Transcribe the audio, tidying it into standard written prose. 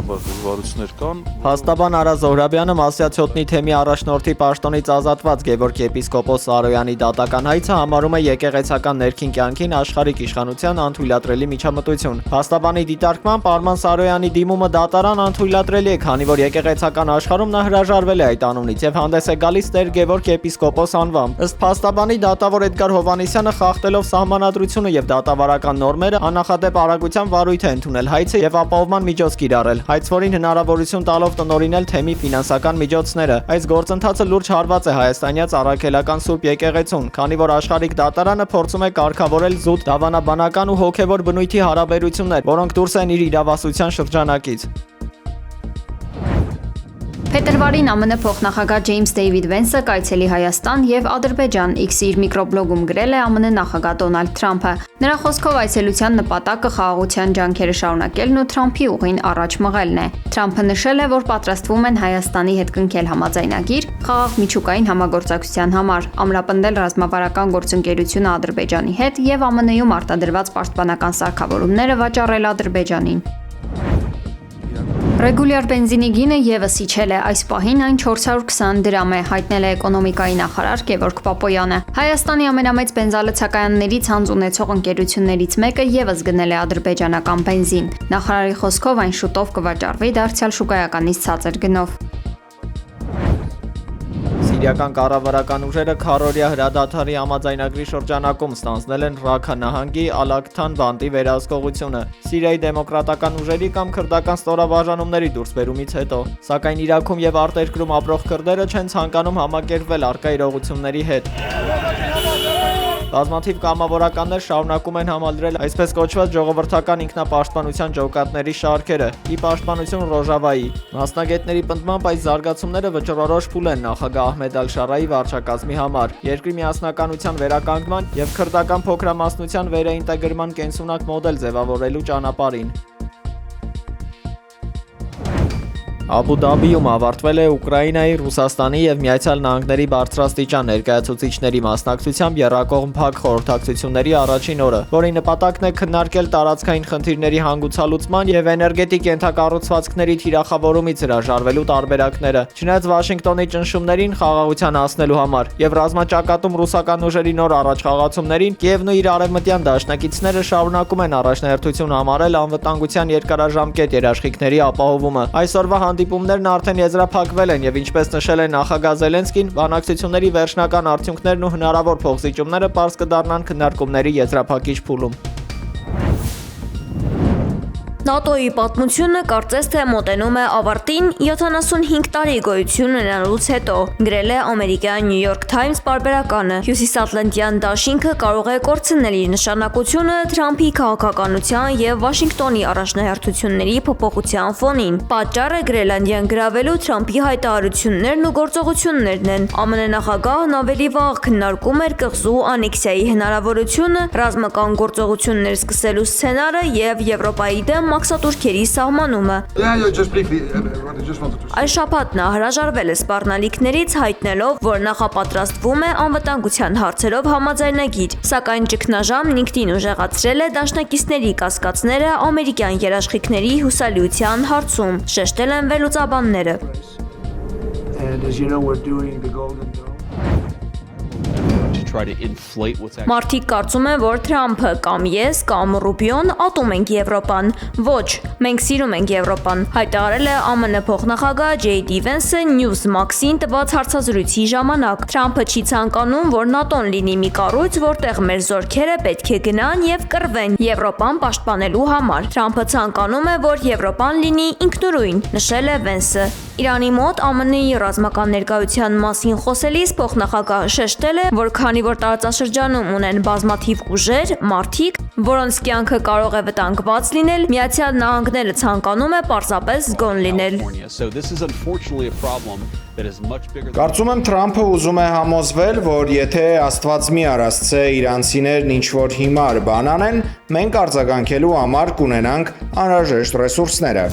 բնականաբար դժվարություններ կան։ Փաստաբան Արա Զոհրաբյանը Մասյացյոտնի թեմի առաջնորդի պաշտոնից ազատված Գևորգ եպիսկոպոս Սարոյանի դատական հայցը համարում է եկեղեցական ներքին կյանքին աշխարհիկ իշխանության անթույլատրելի միջամտություն։ Փաստաբանի դիտարկմամբ Արման Սարոյանի դիմումը դատարան անթույլատրելի է, քանի որ եկեղեցական աշխարհում նա հրաժարվել է այդ անունից եւ հանդես է գալիս Տեր Գևորգ եպիսկոպոս անվամբ։ Ըստ փաստաբանի դատավոր Էդգար Հովհաննիսյանը խախտելով սահմանադրությունը եւ դատավարական նորմերը աննախադեպ արագության վարույթ է ընդունել հայցը եւ ապահովման միջոց կիրառել, հայցվորին հնարավորություն տալով տնօրինել թեմի ֆինանսական միջոցները։ Այս գործընթացը լուրջ հարված է հայաստանյաց առաքելական Սուրբ եկեղեցուն, քանի որ աշխարհիկ դատարանը փորձում է կարգավորել զուտ դավանաբանական ու հոգեվոր բնույթի հարաբերություններ, որոնք դուրս են իր իրավասության շրջանակից։ Փետրվարին ԱՄՆ փոխնախագահ Ջեյմս Դեյվիդ Վենսը կայցելի Հայաստան եւ Ադրբեջան X իր միկրոբլոգում գրել է ԱՄՆ նախագահ Դոնալդ Թրամփը։ Նրա խոսքով այցելության նպատակը խաղաղության ջանքերը շարունակելն ու Թրամփի ուղին առաջ մղելն է։ Թրամփը նշել է, որ պատրաստվում են Հայաստանի հետ կնքել համաձայնագիր խաղաղ միջուկային համագործակցության համար, ամրապնդել ռազմավարական գործընկերությունը Ադրբեջանի հետ եւ ԱՄՆ-ում արտադրված պաշտպանական սարքավորումները վաճառել Ադրբեջանին։ Ռեգուլյար բենզինի գինը եւս իջել է, այս պահին այն 420 դրամ է, հայտնել է էկոնոմիկայի նախարար Գևորգ Պապոյանը։ Հայաստանի ամենամեծ բենզալցակայանների ցանց ունեցող ընկերություններից մեկը եւս գնել է ադրբեջանական բենզին։ Նախարարի խոսքով այն շուտով կվաճառվի դարձյալ շուկայականից ցածր գնով։ Սիրիական կառավարական ուժերը քառօրյա հրադադարի համաձայնագրի շրջանակում ստանձնել են Ռաքա նահանգի Ալ-Աքթան բանտի վերահսկողությունը Սիրիայի դեմոկրատական ուժերի կամ քրդական ստորաբաժանումների դուրսբերումից հետո, սակայն Իրաքում եւ արտերկրում ապրող քրդերը չեն ցանկանում համակերպվել առկա իրողությունների հետ։ Բազմաթիվ կամավորականներ շարունակում են համալրել այսպես կոչված ժողովրդական ինքնապաշտպանության ջոկատների շարքերը՝ ի պաշտպանություն Ռոժավայի։ Մասնագետների պնդմամբ այս զարգացումները վճռորոշ փուլ են նախագահ Ահմեդ Ալ-Շարայի վարչակազմի համար, երկրի միասնականության վերականգնման եւ քրդական փոքրամասնության վերաինտեգրման կենսունակ մոդել ձևավորելու ճանապարհին։ Աբու Դաբիում ավարտվել է Ուկրաինայի, Ռուսաստանի եւ Միացյալ Նահանգների բարձրաստիճան ներկայացուցիչների մասնակցությամբ եռակողմ փակ խորհրդակցությունների առաջին օրը, որի նպատակն է քննարկել տարածքային խնդիրների հանգուցալուծման եւ էներգետիկ ենթակառուցվածքների թիրախավորումից հրաժարվելու տարբերակները։ Չնայած Վաշինգտոնի ճնշումներին խաղաղության հասնելու համար եւ ռազմաճակատում ռուսական ուժերի նոր առաջխաղացումներին, Կիևն ու իր արևմտյան դաշնակիցները շարունակում են առաջնահերթություն համարել անվտանգության երկարաժամկետ երաշխիքների ապահովումը։ Այսօրվա հանդիպումներն արդեն եզրափակվել են եւ ինչպես նշել է նախագահ Զելենսկին, բանակցությունների վերջնական արդյունքներն ու հնարավոր փոխզիջումները պարզ կդառնան քննարկումների եզրափակիչ փուլում։ ՆԱՏՕ-ի պատմությունը կարծես թե մոտենում է ավարտին 75 տարի գոյություն ունենալուց հետո, գրել է ամերիկյան New York Times պարբերականը։ Հյուսիսատլանտյան դաշինքը կարող է կորցնել իր նշանակությունը Թրամփի քաղաքականության եւ Վաշինգտոնի առաջնահերթությունների փոփոխության ֆոնին։ Պատճառը Գրենլանդիան գրավելու Թրամփի հայտարարություններն ու գործողություններն են։ ԱՄՆ նախագահն ավելի վաղ քննարկում էր կղզու անեքսիայի հնարավորությունը, ռազմական գործողություններ սկսելու սցենարը եւ Եվրոպայի դեմ մաքսատուրքերի սահմանումը։ Այս շաբաթ նա հրաժարվել է սպառնալիքներից, հայտնելով, որ նախապատրաստվում է անվտանգության հարցերով համաձայնագիր, սակայն ճգնաժամն ինքնին ուժեղացրել է դաշնակիցների կասկածները ամերիկյան երաշխիքների հուսալիության հարցում, շեշտել են վերլուծաբանները։ Մարդիկ կարծում են, որ Թրամփը կամ ես կամ Ռուբիոն ատում ենք Եվրոպան։ Ոչ, մենք սիրում ենք Եվրոպան, հայտարարել է ԱՄՆ փոխնախագահ Ջեյ Վենսը Newsmax-ին տված հարցազրույցի ժամանակ։ Թրամփը չի ցանկանում, որ ՆԱՏՕ-ն լինի մի կառույց, որտեղ մեր զորքերը պետք է գնան եւ կռվեն Եվրոպան պաշտպանելու համար։ Թրամփը ցանկանում է, որ Եվրոպան լինի ինքնուրույն, նշել է Վենսը։ Իրանի մոտ ԱՄՆ-ի ռազմական ներկայության մասին խոսելիս փոխնախագահը շեշտել է, որ քանի որ տարածաշրջանում ունեն բազմաթիվ ուժեր, մարդիկ, որոնց կյանքը կարող է վտանգված լինել, Միացյալ Նահանգները ցանկանում է պարզապես զգոն լինել։ Կարծում եմ Թրամփը ուզում է համոզվել, որ եթե Աստված մի արասցե իրանցիներն ինչ-որ հիմար բան անեն, մենք արձագանքելու համար կունենանք անհրաժեշտ ռեսուրսները։